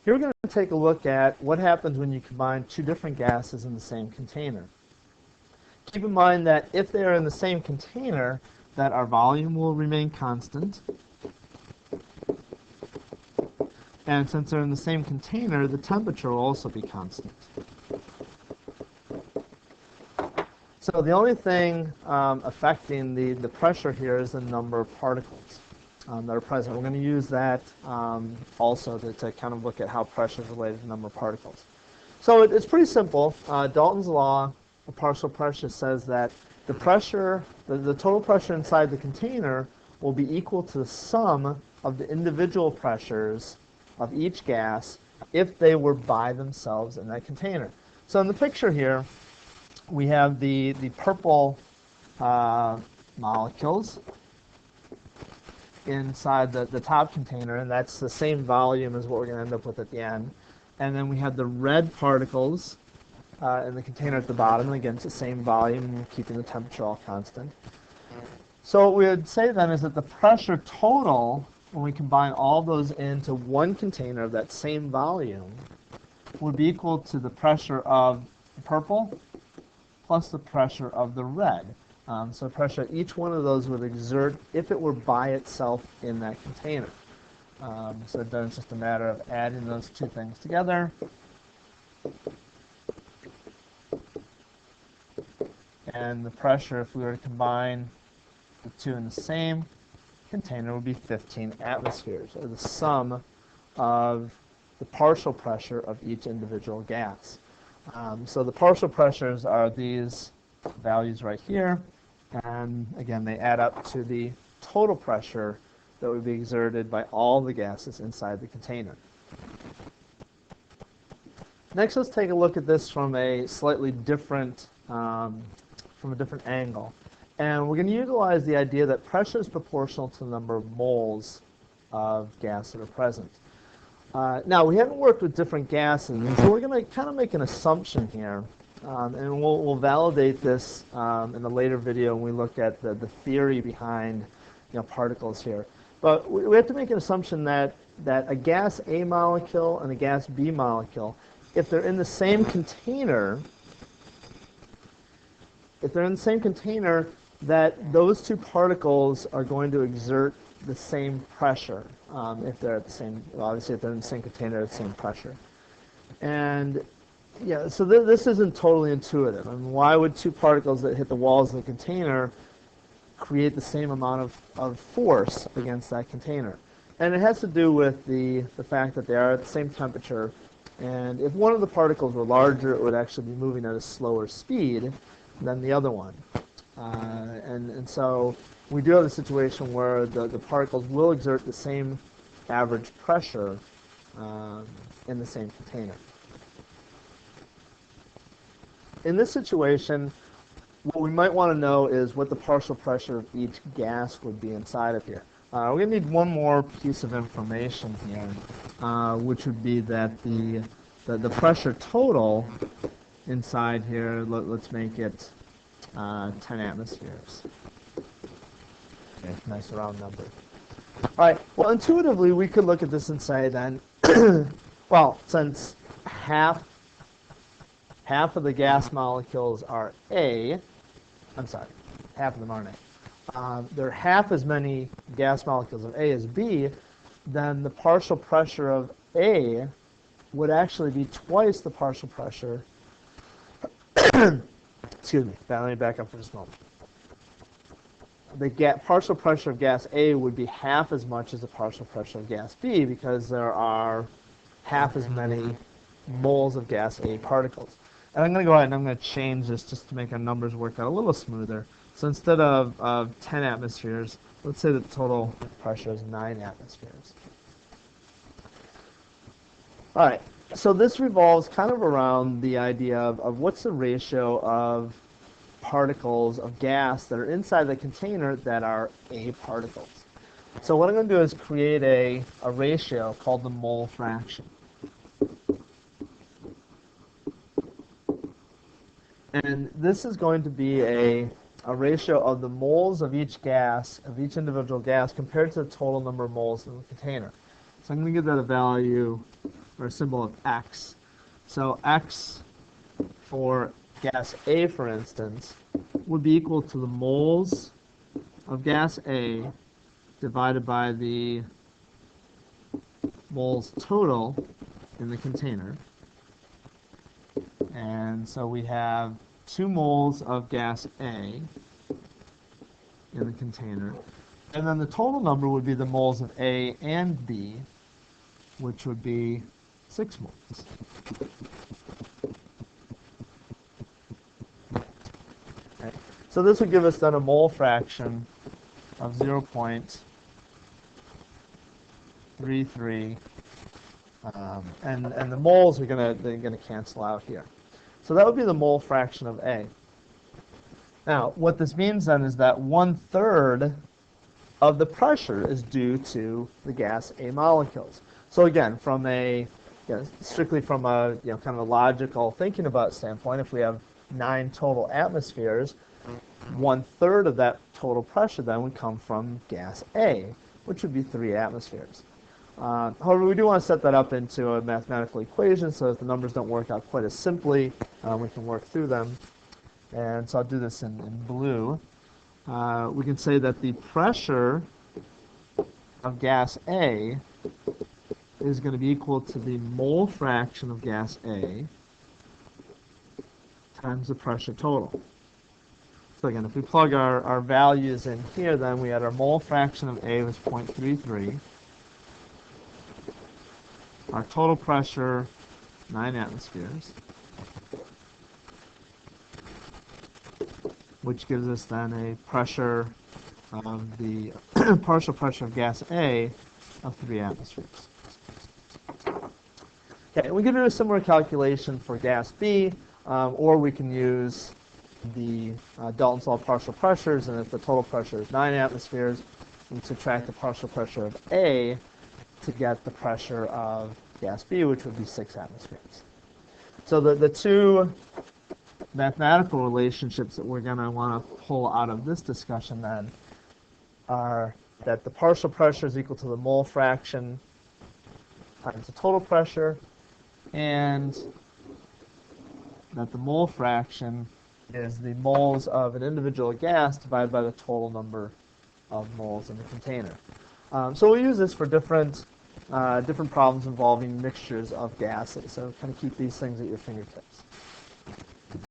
Here we're going to take a look at what happens when you combine two different gases in the same container. Keep in mind that if they are in the same container, that our volume will remain constant. And since they're in the same container, the temperature will also be constant. So the only thing affecting the pressure here is the number of particles that are present. We're going to use that also to kind of look at how pressure is related to the number of particles. So it's pretty simple. Dalton's law of partial pressure says that the pressure, the total pressure inside the container will be equal to the sum of the individual pressures of each gas if they were by themselves in that container. So in the picture here, we have the purple molecules inside the top container, and that's the same volume as what we're going to end up with at the end. And then we have the red particles in the container at the bottom, and again, it's the same volume, keeping the temperature all constant. So what we would say then is that the pressure total, when we combine all those into one container of that same volume, would be equal to the pressure of the purple plus the pressure of the red. So pressure each one of those would exert if it were by itself in that container. So then it's just a matter of adding those two things together. And the pressure, if we were to combine the two in the same container, would be 15 atmospheres, or the sum of the partial pressure of each individual gas. So the partial pressures are these values right here, and again, they add up to the total pressure that would be exerted by all the gases inside the container. Next, let's take a look at this from a slightly different, from a different angle. And we're going to utilize the idea that pressure is proportional to the number of moles of gas that are present. Now, we haven't worked with different gases, and so we're going to kind of make an assumption here. And we'll validate this in a later video when we look at the theory behind particles here. But we have to make an assumption that a gas A molecule and a gas B molecule, if they're in the same container, that those two particles are going to exert the same pressure if they're at the same, well, obviously if they're in the same container, the same pressure. And yeah, so this isn't totally intuitive. I mean, why would two particles that hit the walls of the container create the same amount of force against that container? And it has to do with the fact that they are at the same temperature. And if one of the particles were larger, it would actually be moving at a slower speed than the other one. And so we do have a situation where the particles will exert the same average pressure in the same container. In this situation, what we might want to know is what the partial pressure of each gas would be inside of here. We're going to need one more piece of information here, which would be that the pressure total inside here, let's make it 10 atmospheres. Okay, nice round number. All right, well, intuitively, we could look at this and say then, well, since half of the gas molecules are half of them aren't A. There are half as many gas molecules of A as B, then the partial pressure of A would actually be twice the partial pressure. Excuse me, let me back up for just a moment. The partial pressure of gas A would be half as much as the partial pressure of gas B because there are half as many moles of gas A particles. And I'm going to go ahead and I'm going to change this just to make our numbers work out a little smoother. So instead of 10 atmospheres, let's say the total pressure is 9 atmospheres. All right, so this revolves kind of around the idea of what's the ratio of particles of gas that are inside the container that are A particles. So what I'm going to do is create a ratio called the mole fraction. And this is going to be a ratio of the moles of each gas, of each individual gas, compared to the total number of moles in the container. So I'm going to give that a value or a symbol of X. So X for gas A, for instance, would be equal to the moles of gas A divided by the moles total in the container. And so we have 2 moles of gas A in the container. And then the total number would be the moles of A and B, which would be 6 moles. Okay. So this would give us then a mole fraction of 0.33, and the moles are gonna cancel out here. So that would be the mole fraction of A. Now, what this means then is that 1/3 of the pressure is due to the gas A molecules. So again, from a strictly from a kind of a logical thinking about standpoint, if we have 9 total atmospheres, 1/3 of that total pressure then would come from gas A, which would be 3 atmospheres. However, we do want to set that up into a mathematical equation so that the numbers don't work out quite as simply. We can work through them. And so I'll do this in blue. We can say that the pressure of gas A is going to be equal to the mole fraction of gas A times the pressure total. So again, if we plug our values in here, then we had our mole fraction of A was 0.33. Our total pressure, 9 atmospheres, which gives us then a pressure of the partial pressure of gas A of 3 atmospheres. Okay, we can do a similar calculation for gas B, or we can use the Dalton's law of partial pressures, and if the total pressure is 9 atmospheres, we subtract the partial pressure of A to get the pressure of gas B, which would be 6 atmospheres. So the 2 mathematical relationships that we're going to want to pull out of this discussion then are that the partial pressure is equal to the mole fraction times the total pressure, and that the mole fraction is the moles of an individual gas divided by the total number of moles in the container. So we'll use this for different problems involving mixtures of gases. So kind of keep these things at your fingertips.